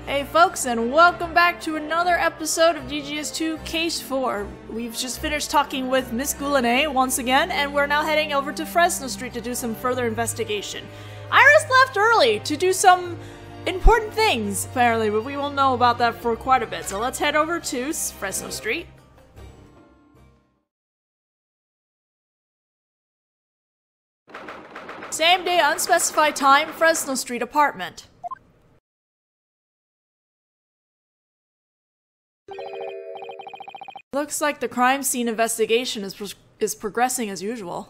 Hey folks, and welcome back to another episode of DGS2 Case 4. We've just finished talking with Miss Goulinet once again, and we're now heading over to Fresno Street to do some further investigation. Iris left early to do some important things, apparently, but we won't know about that for quite a bit, so let's head over to Fresno Street. Same day, unspecified time, Fresno Street apartment. Looks like the crime scene investigation is progressing as usual.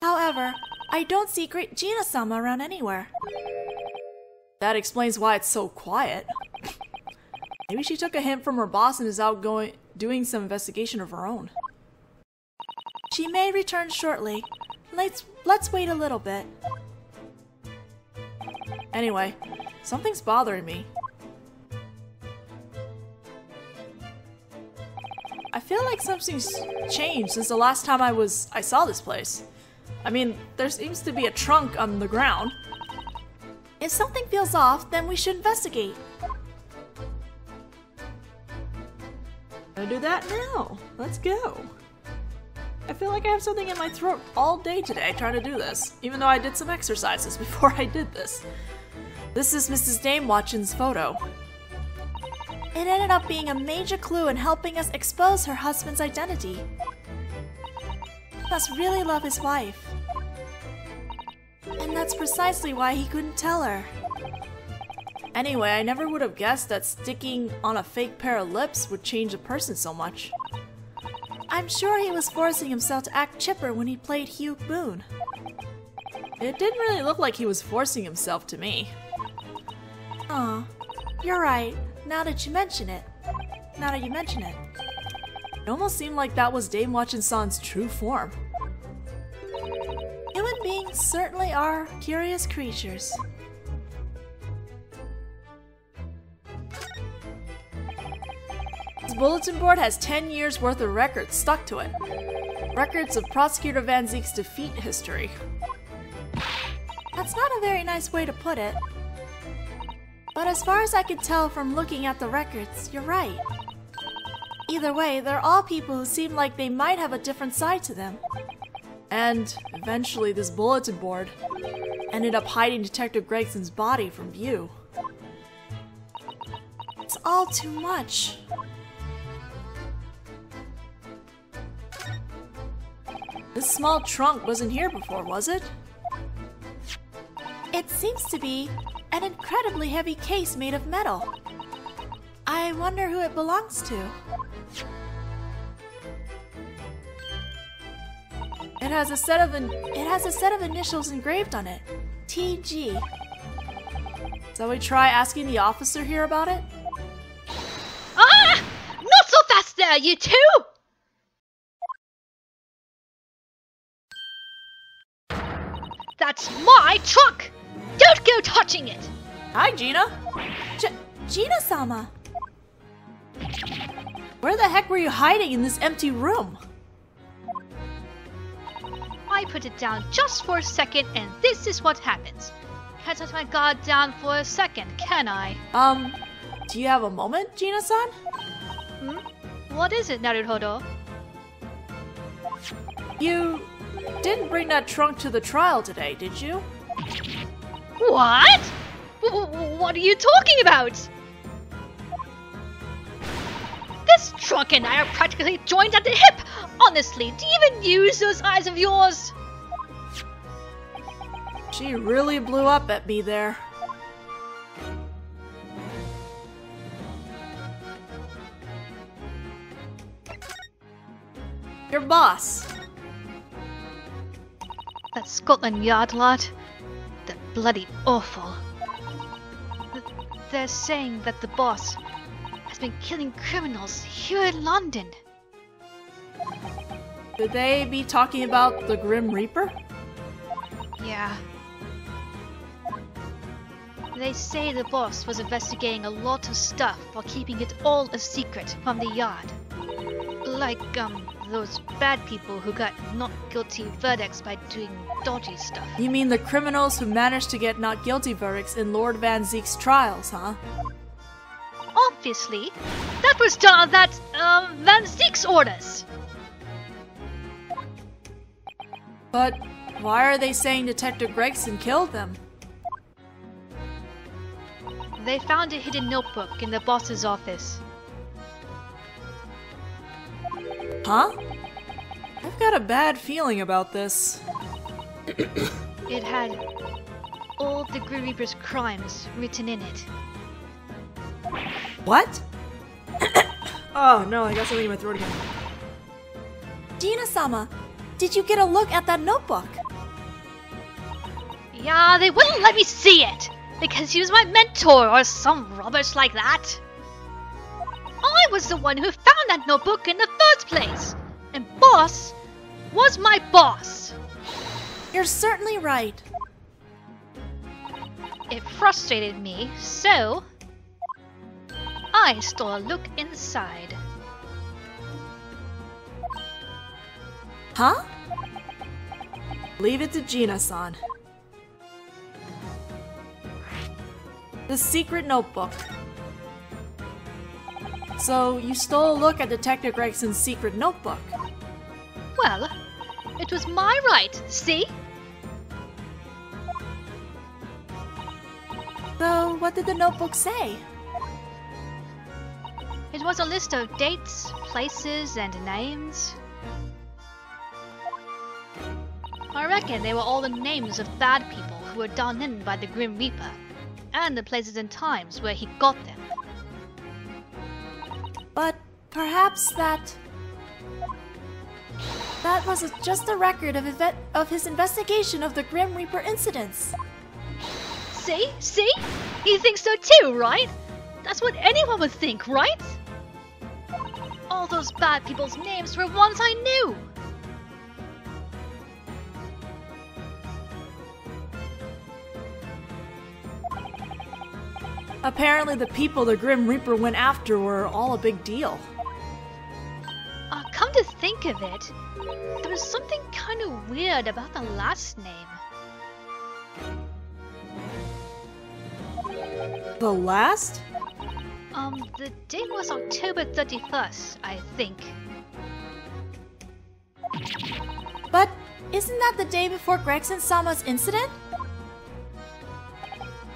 However, I don't see great Gina-sama around anywhere. That explains why it's so quiet. Maybe she took a hint from her boss and is out doing some investigation of her own. She may return shortly. Let's wait a little bit. Anyway, something's bothering me. I feel like something's changed since the last time I saw this place. I mean, there seems to be a trunk on the ground. If something feels off, then we should investigate. Gonna do that now. Let's go. I feel like I have something in my throat all day today trying to do this, even though I did some exercises before I did this. This is Mrs. Daemwatchon's photo. It ended up being a major clue in helping us expose her husband's identity. He must really love his wife. And that's precisely why he couldn't tell her. Anyway, I never would have guessed that sticking on a fake pair of lips would change a person so much. I'm sure he was forcing himself to act chipper when he played Hugh Boone. It didn't really look like he was forcing himself to me. Aw, you're right. Now that you mention it. It almost seemed like that was Daemwatchon-san's true form. Human beings certainly are curious creatures. This bulletin board has 10 years worth of records stuck to it. Records of Prosecutor Van Zeek's defeat history. That's not a very nice way to put it. But as far as I could tell from looking at the records, you're right. Either way, they're all people who seem like they might have a different side to them. And eventually this bulletin board ended up hiding Detective Gregson's body from view. It's all too much. This small trunk wasn't here before, was it? It seems to be an incredibly heavy case made of metal. I wonder who it belongs to. It has a set of initials engraved on it. TG. Shall we try asking the officer here about it? Ah! Not so fast there, you two! That's my truck! Don't go touching it! Hi, Gina. Gina-sama! Where the heck were you hiding in this empty room? I put it down just for a second and this is what happens. Can't let my guard down for a second, can I? Do you have a moment, Gina-san? What is it, Naruhodō? You didn't bring that trunk to the trial today, did you? What? What are you talking about? This trunk and I are practically joined at the hip! Honestly, do you even use those eyes of yours? She really blew up at me there. Your boss. That Scotland Yard lot. They're bloody awful. They're saying that the boss has been killing criminals here in London. Could they be talking about the Grim Reaper? Yeah. They say the boss was investigating a lot of stuff while keeping it all a secret from the yard. Like, those bad people who got not guilty verdicts by doing dodgy stuff. You mean the criminals who managed to get not guilty verdicts in Lord Van Zeek's trials, huh? Obviously, that was done at Van Zeek's orders. But why are they saying Detective Gregson killed them? They found a hidden notebook in the boss's office. Huh? I've got a bad feeling about this. It had all the Grim Reaper's crimes written in it. What? Oh no, I got something in my throat again. Gina-sama, did you get a look at that notebook? Yeah, they wouldn't let me see it! Because he was my mentor or some rubbish like that. I was the one who found that notebook in the first place! And boss was my boss! You're certainly right. It frustrated me, so I stole a look inside. Huh? Leave it to Gina-san. The secret notebook. So, you stole a look at Detective Gregson's secret notebook. Well, it was my right, see? So, what did the notebook say? It was a list of dates, places, and names. I reckon they were all the names of bad people who were done in by the Grim Reaper, and the places and times where he got them. But perhaps that was just a record of his investigation of the Grim Reaper incidents. See? See? He thinks so too, right? That's what anyone would think, right? All those bad people's names were ones I knew. Apparently the people the Grim Reaper went after were all a big deal. Come to think of it, there was something kind of weird about the last name. The last? The date was October 31st, I think. But isn't that the day before Gregson-sama's incident?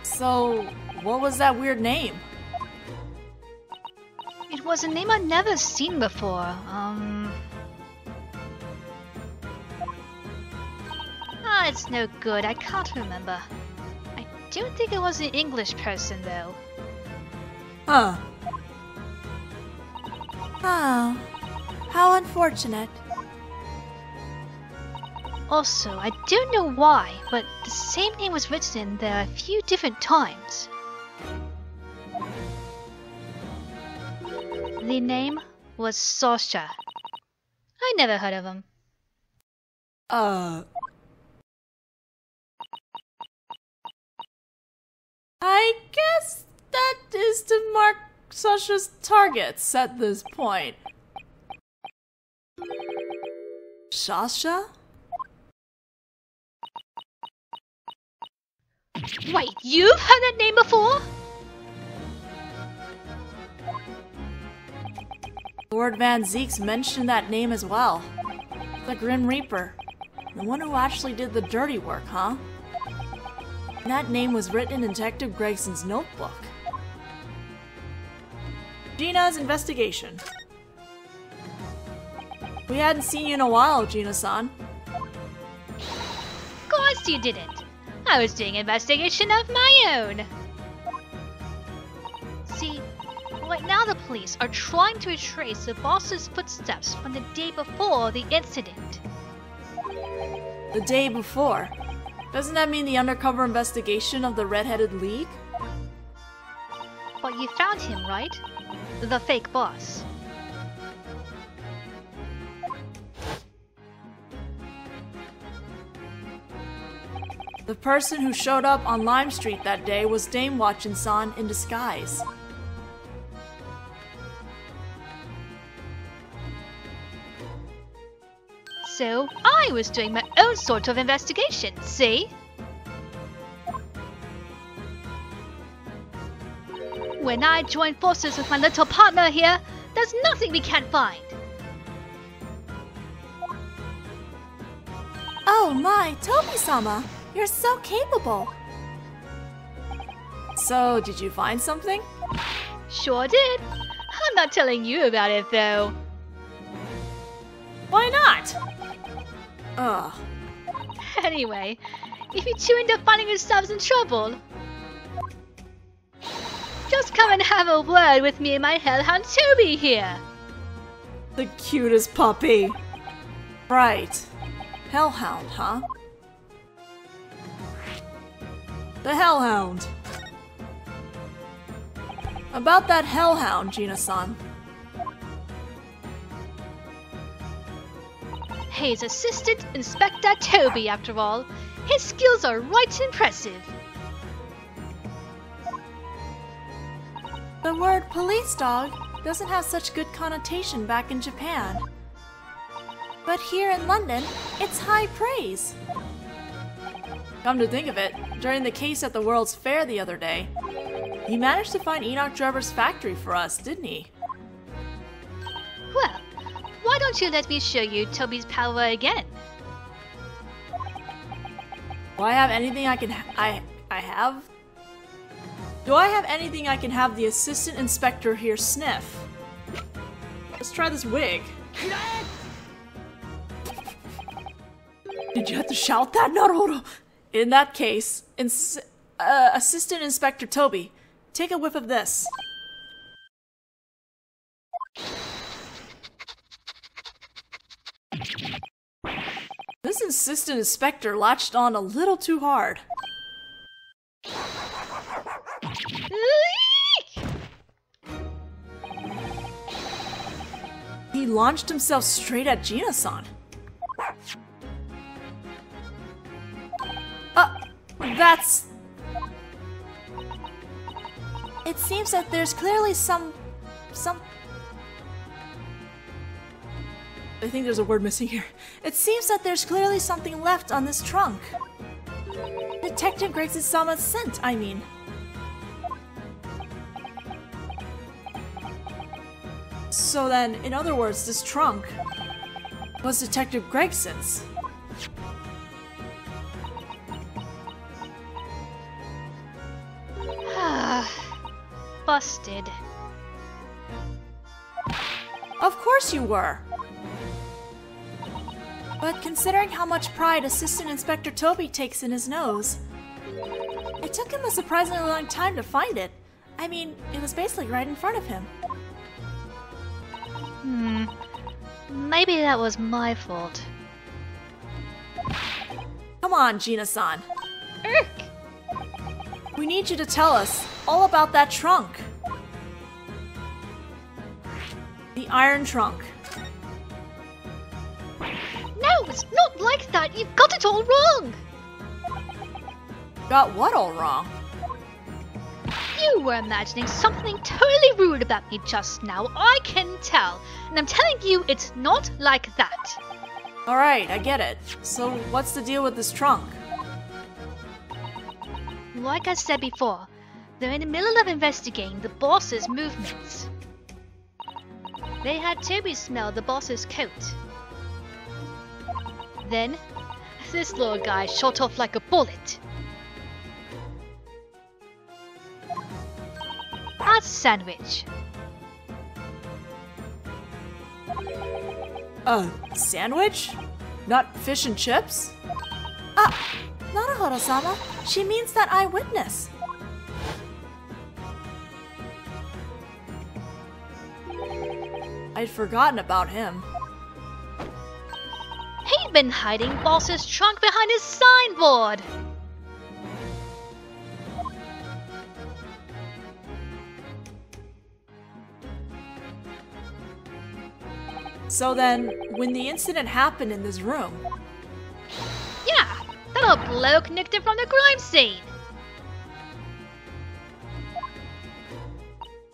So, what was that weird name? It was a name I'd never seen before. It's no good, I can't remember. I don't think it was an English person, though. Huh. Oh, how unfortunate. Also, I don't know why, but the same name was written in there a few different times. The name was Sasha. I never heard of him. I guess that is to mark Sasha's targets at this point. Sasha? Wait, you've heard that name before? Lord Van Zeek's mentioned that name as well. The Grim Reaper. The one who actually did the dirty work, huh? And that name was written in Detective Gregson's notebook. Gina's investigation. We hadn't seen you in a while, Gina-san. Of course you didn't. I was doing an investigation of my own. See, right now the police are trying to retrace the boss's footsteps from the day before the incident. The day before? Doesn't that mean the undercover investigation of the Red-Headed League? But you found him, right? The fake boss. The person who showed up on Lime Street that day was Daemwatchon-san in disguise. So I was doing my own sort of investigation, see? When I join forces with my little partner here, there's nothing we can't find. Oh my, Tobi-sama! You're so capable! So, did you find something? Sure did. I'm not telling you about it though. Why not? Ugh. Anyway, if you two end up finding yourselves in trouble, just come and have a word with me and my hellhound Tobi here. The cutest puppy. Right. Hellhound, huh? The Hellhound. About that Hellhound, Gina-san. He's Assistant Inspector Tobi, after all. His skills are right impressive. The word police dog doesn't have such good connotation back in Japan. But here in London, it's high praise. Come to think of it, during the case at the World's Fair the other day, he managed to find Enoch Drebber's factory for us, didn't he? Well, why don't you let me show you Tobi's power again? Do I have anything I can have? Do I have anything I can have the assistant inspector here sniff? Let's try this wig. Did you have to shout that, Naruhodō? In that case, Assistant Inspector Tobi, take a whiff of this. This Assistant Inspector latched on a little too hard. He launched himself straight at Gina-san. That's... It seems that there's clearly some... I think there's a word missing here. It seems that there's clearly something left on this trunk. Detective Gregson-sama's scent, I mean. So then, in other words, this trunk was Detective Gregson's. Busted. Of course you were! But considering how much pride Assistant Inspector Tobi takes in his nose, it took him a surprisingly long time to find it. I mean, it was basically right in front of him. Maybe that was my fault. Come on, Gina-san. Urk! We need you to tell us all about that trunk. The iron trunk. No, it's not like that! You've got it all wrong! Got what all wrong? You were imagining something totally rude about me just now, I can tell. And I'm telling you, it's not like that. Alright, I get it. So what's the deal with this trunk? Like I said before, they're in the middle of investigating the boss's movements. They had Tobi smell the boss's coat. Then, this little guy shot off like a bullet. A sandwich. A sandwich? Not fish and chips? Naruhodō-sama, she means that eyewitness. I'd forgotten about him. He'd been hiding boss's trunk behind his signboard. So then, when the incident happened in this room... Yeah, that old bloke nicked it from the crime scene.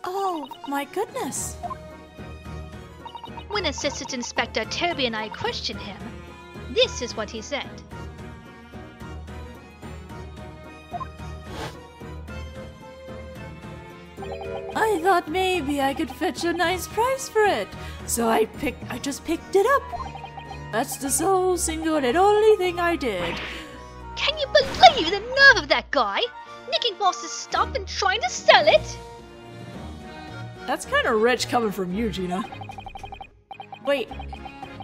Oh, my goodness. When Assistant Inspector Tobi and I questioned him, This is what he said. I thought maybe I could fetch a nice price for it, so I just picked it up. That's the sole single and only thing I did. Can you believe the nerve of that guy? Nicking boss's stuff and trying to sell it? That's kind of rich coming from you, Gina. Wait,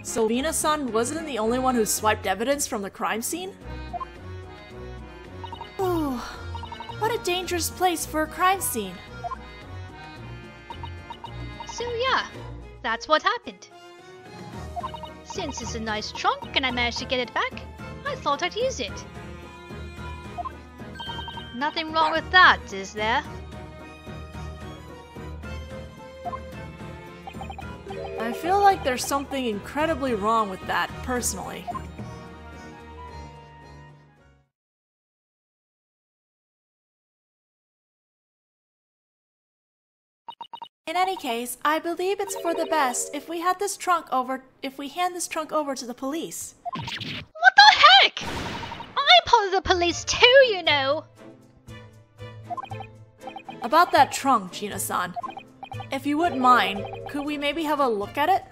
so Lina-san wasn't the only one who swiped evidence from the crime scene? Ooh, what a dangerous place for a crime scene. So yeah, that's what happened. Since it's a nice trunk and I managed to get it back, I thought I'd use it. Nothing wrong with that, is there? I feel like there's something incredibly wrong with that, personally. In any case, I believe it's for the best if we hand this trunk over to the police. What the heck? I'm part of the police too, you know. About that trunk, Gina-san. If you wouldn't mind, could we maybe have a look at it?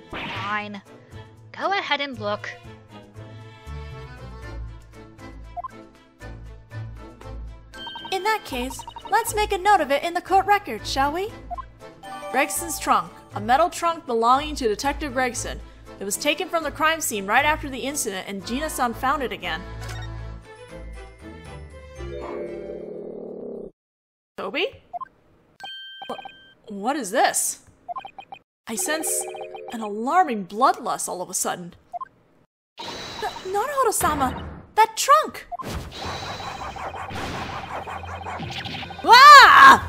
Fine. Go ahead and look. In that case, let's make a note of it in the court record, shall we? Gregson's trunk. A metal trunk belonging to Detective Gregson. It was taken from the crime scene right after the incident and Gina-san found it again. Toby? What is this? I sense an alarming bloodlust all of a sudden. Naruhodō-sama! That trunk! Ah!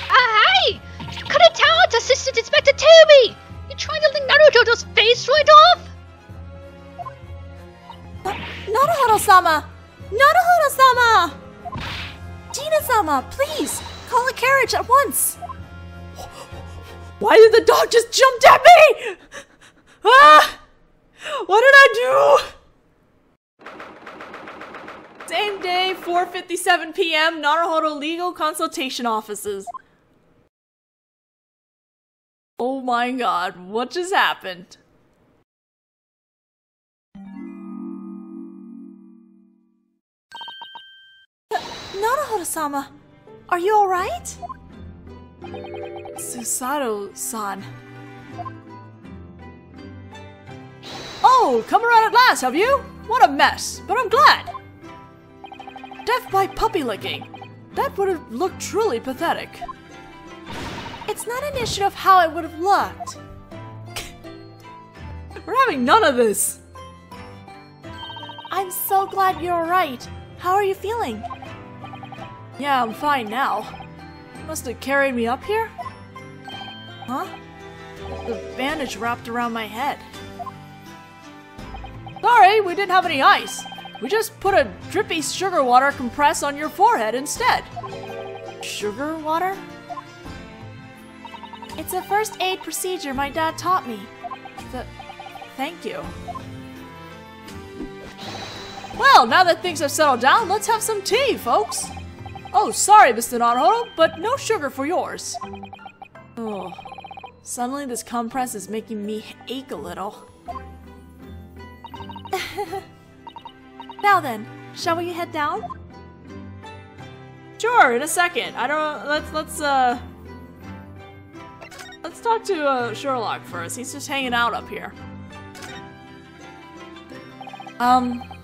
Hey! Cut it out, Assistant Inspector Toby! You're trying to lick Naruhodō's face right off? Naruhodō-sama! Naruhodō-sama! Gina-sama, please! Call a carriage at once! Why did the dog just jump at me? Ah! What did I do? Same day, 4:57 p.m., Naruhodō Legal Consultation Offices. Oh my god, what just happened? Naruhodō-sama, are you alright? Susato-san. Oh, come around at last, have you? What a mess, but I'm glad. Death by puppy licking. That would have looked truly pathetic. It's not an issue of how it would have looked. We're having none of this. I'm so glad you're alright. How are you feeling? Yeah, I'm fine now. Must have carried me up here? Huh? The bandage wrapped around my head. Sorry, we didn't have any ice. We just put a drippy sugar water compress on your forehead instead. Sugar water? It's a first aid procedure my dad taught me. Thank you. Well, now that things have settled down, let's have some tea, folks. Oh, sorry, Mr. Naruhodō, but no sugar for yours. Oh, suddenly this compress is making me ache a little. Now then, shall we head down? Sure, in a second. I don't. Let's talk to Sherlock first. He's just hanging out up here.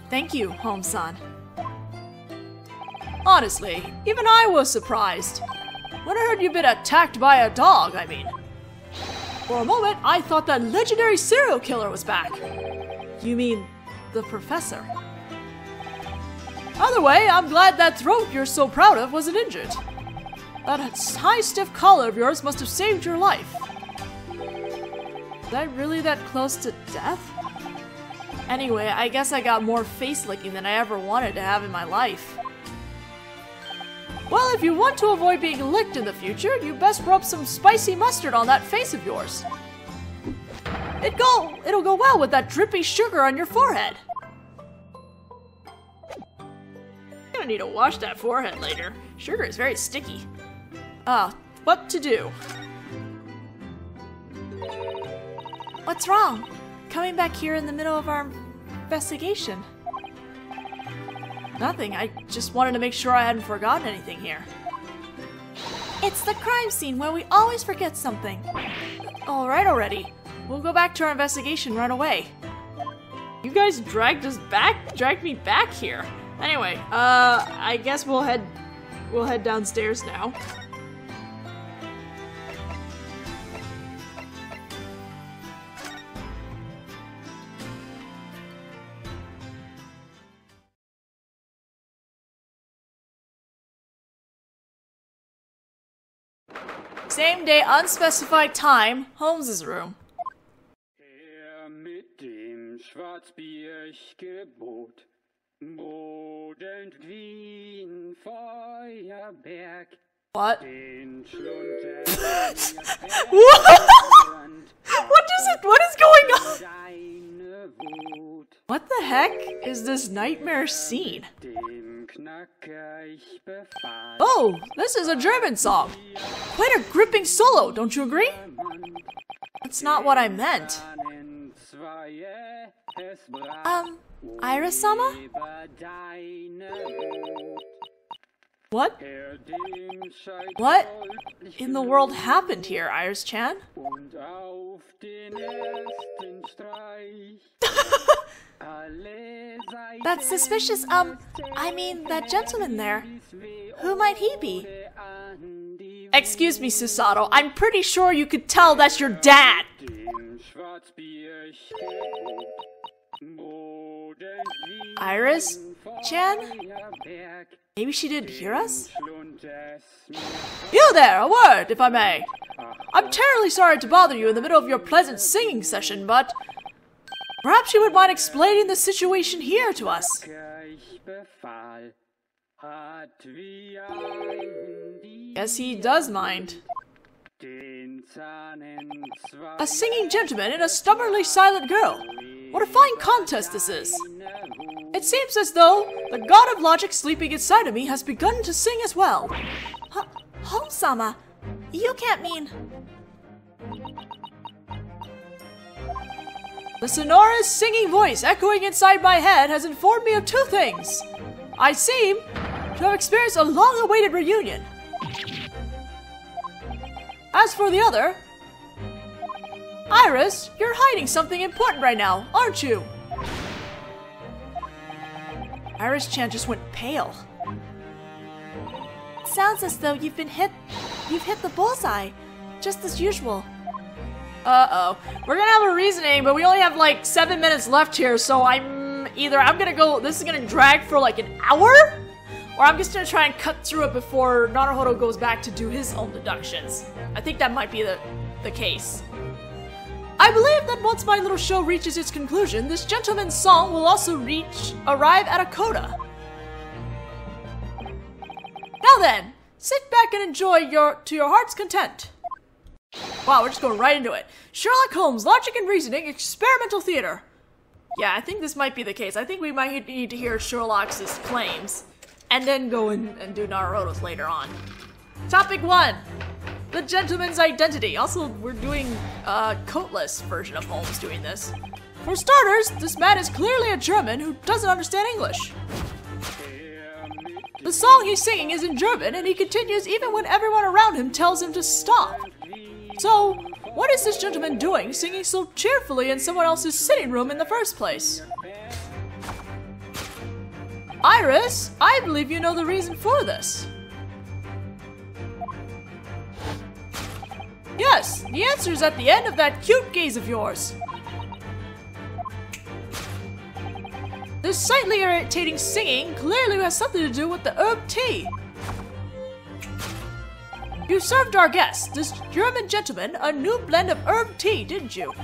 Thank you, Holmes-san. Honestly, even I was surprised. When I heard you'd been attacked by a dog, I mean. For a moment, I thought that legendary serial killer was back. You mean the professor? Either way, I'm glad that throat you're so proud of wasn't injured. That high stiff collar of yours must have saved your life. Was I really that close to death? Anyway, I guess I got more face licking than I ever wanted to have in my life. Well, if you want to avoid being licked in the future, you best rub some spicy mustard on that face of yours. It'll go well with that drippy sugar on your forehead. I'm gonna need to wash that forehead later. Sugar is very sticky. What to do? What's wrong? Coming back here in the middle of our investigation. Nothing, I just wanted to make sure I hadn't forgotten anything here. It's the crime scene where we always forget something. Alright already. We'll go back to our investigation right away. You guys dragged me back here. Anyway, I guess we'll head downstairs now. Same day, unspecified time, Holmes's room. Mit dem Schwarzbiergebot brodelt wie ein Feuerberg. What? What is going on? What the heck is this nightmare scene? Oh, this is a German song. Quite a gripping solo, don't you agree? That's not what I meant. Iris-sama? What? What in the world happened here, Iris-chan? That's suspicious. I mean, that gentleman there. Who might he be? Excuse me, Susato. I'm pretty sure you could tell that's your dad. Iris-chan? Maybe she didn't hear us? You there, a word, if I may. I'm terribly sorry to bother you in the middle of your pleasant singing session, but perhaps you would mind explaining the situation here to us. Yes, he does mind. A singing gentleman and a stubbornly silent girl. What a fine contest this is. It seems as though the god of logic sleeping inside of me has begun to sing as well. Holmes-sama, you can't mean... The sonorous singing voice echoing inside my head has informed me of two things. I seem to have experienced a long-awaited reunion. As for the other, Iris, you're hiding something important right now, aren't you? Iris-chan just went pale. Sounds as though you've hit the bullseye, just as usual. Uh-oh. We're gonna have a reasoning, but we only have like 7 minutes left here, so this is gonna drag for like an hour? Or I'm just gonna try and cut through it before Naruhodō goes back to do his own deductions. I think that might be the case. I believe that once my little show reaches its conclusion, this gentleman's song will also arrive at a coda. Now then, sit back and enjoy to your heart's content. Wow, we're just going right into it. Sherlock Holmes, Logic and Reasoning, Experimental Theater. Yeah, I think this might be the case. I think we might need to hear Sherlock's claims, and then go and do Naruhodō's later on. Topic 1. The gentleman's identity. Also, we're doing a coatless version of Holmes doing this. For starters, this man is clearly a German who doesn't understand English. The song he's singing is in German, and he continues even when everyone around him tells him to stop. So, what is this gentleman doing singing so cheerfully in someone else's sitting room in the first place? Iris, I believe you know the reason for this. Yes, the answer is at the end of that cute gaze of yours. This slightly irritating singing clearly has something to do with the herb tea. You served our guest, this German gentleman, a new blend of herb tea, didn't you?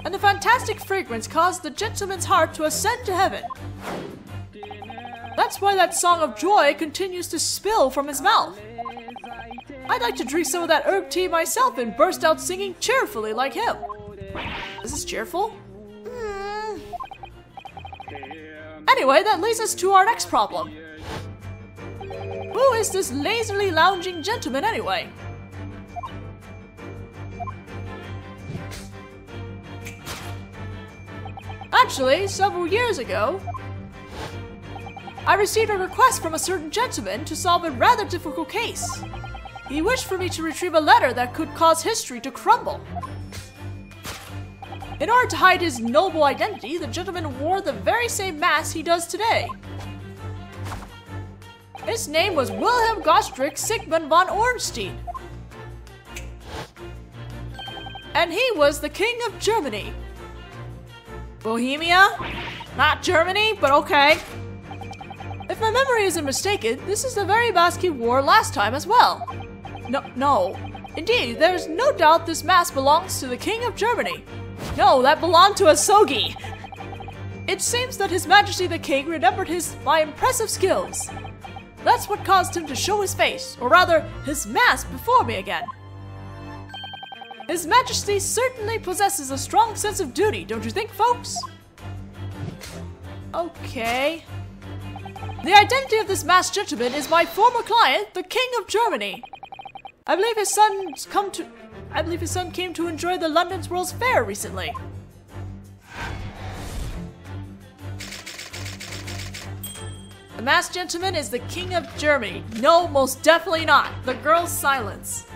And the fantastic fragrance caused the gentleman's heart to ascend to heaven. That's why that song of joy continues to spill from his mouth. I'd like to drink some of that herb tea myself and burst out singing cheerfully like him. Is this cheerful? Anyway, that leads us to our next problem. Who is this lazily lounging gentleman anyway? Actually, several years ago, I received a request from a certain gentleman to solve a rather difficult case. He wished for me to retrieve a letter that could cause history to crumble. In order to hide his noble identity, the gentleman wore the very same mask he does today. His name was Wilhelm Gottschalk Sigmund von Ornstein. And he was the King of Germany. Bohemia? Not Germany, but okay. If my memory isn't mistaken, this is the very mask he wore last time as well. No. Indeed, there is no doubt this mask belongs to the King of Germany. No, that belonged to a Sogi. It seems that His Majesty the King remembered my impressive skills. That's what caused him to show his face, or rather, his mask before me again. His Majesty certainly possesses a strong sense of duty, don't you think, folks? Okay. The identity of this masked gentleman is my former client, the King of Germany. I believe his son came to enjoy the London's World's Fair recently. The masked gentleman is the King of Germany. No, most definitely not. The girl's silence.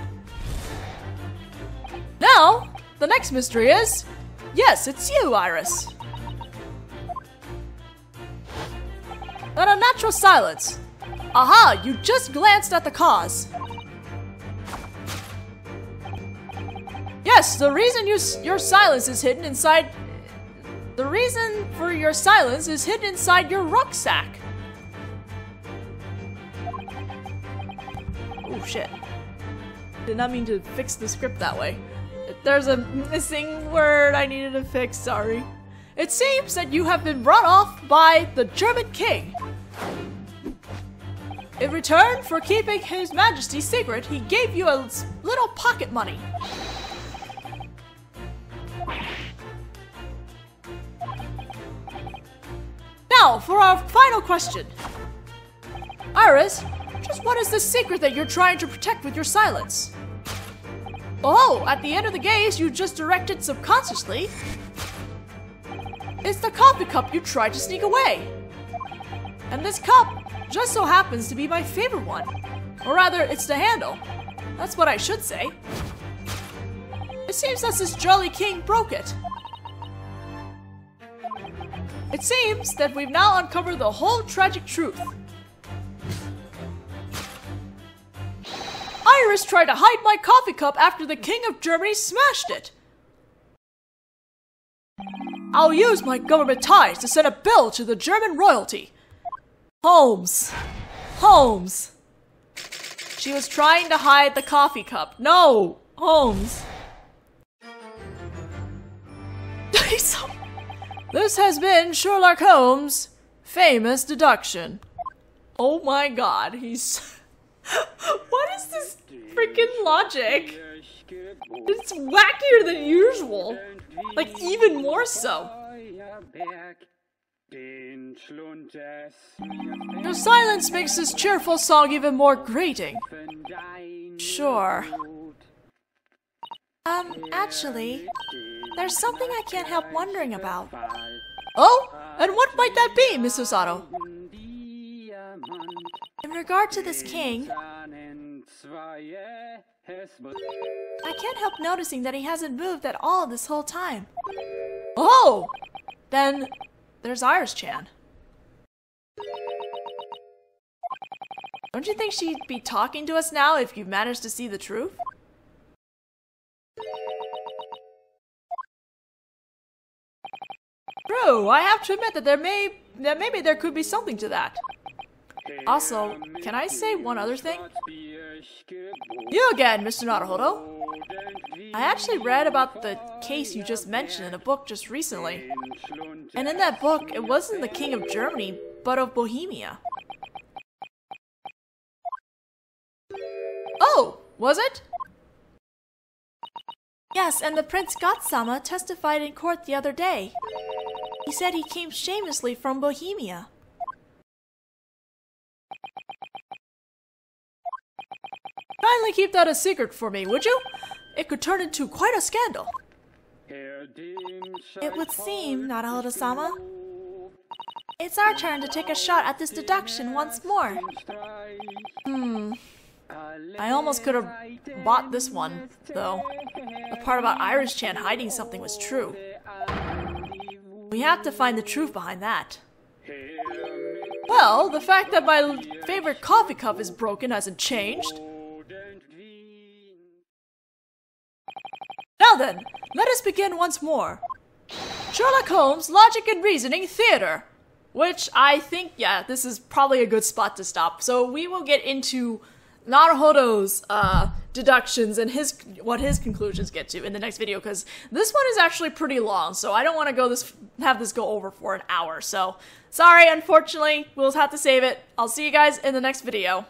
Now, the next mystery is... Yes, it's you, Iris. An unnatural silence. Aha, you just glanced at the cause. Yes, the reason your silence is hidden inside... The reason for your silence is hidden inside your rucksack. Oh shit. Did not mean to fix the script that way. There's a missing word I needed to fix, sorry. It seems that you have been brought off by the German king. In return for keeping His Majesty's secret, he gave you a little pocket money. Now, for our final question. Iris, just what is the secret that you're trying to protect with your silence? Oh, at the end of the gaze you just directed subconsciously. It's the coffee cup you tried to sneak away. And this cup just so happens to be my favorite one. Or rather, it's the handle. That's what I should say. It seems that this jolly king broke it. It seems that we've now uncovered the whole tragic truth. Iris tried to hide my coffee cup after the King of Germany smashed it. I'll use my government ties to send a bill to the German royalty. Holmes. She was trying to hide the coffee cup. No! Holmes. This has been Sherlock Holmes' famous deduction. Oh my god, he's... What is this freaking logic? It's wackier than usual. Like, even more so. Your silence makes this cheerful song even more grating. Sure. Actually, there's something I can't help wondering about. Oh? And what might that be, Miss Osato? In regard to this king, I can't help noticing that he hasn't moved at all this whole time. Oh! Then, there's Iris-chan. Don't you think she'd be talking to us now if you managed to see the truth? True, I have to admit that maybe there could be something to that. Also, can I say one other thing? You again, Mr. Naruhodō. I actually read about the case you just mentioned in a book just recently. And in that book, it wasn't the King of Germany, but of Bohemia. Oh, was it? Yes, and the Prince God-sama testified in court the other day. He said he came shamelessly from Bohemia. Kindly keep that a secret for me, would you? It could turn into quite a scandal. It would seem, Naruhodō-sama. It's our turn to take a shot at this deduction once more. I almost could have bought this one, though. The part about Iris-chan hiding something was true. We have to find the truth behind that. Well, the fact that my favorite coffee cup is broken hasn't changed. Now then, let us begin once more. Sherlock Holmes, Logic and Reasoning Theater. Which I think, yeah, this is probably a good spot to stop. So we will get into Naruhodo's deductions and what his conclusions get to in the next video, because this one is actually pretty long, so I don't want to have this go over for an hour. So sorry, unfortunately, we'll have to save it. I'll see you guys in the next video.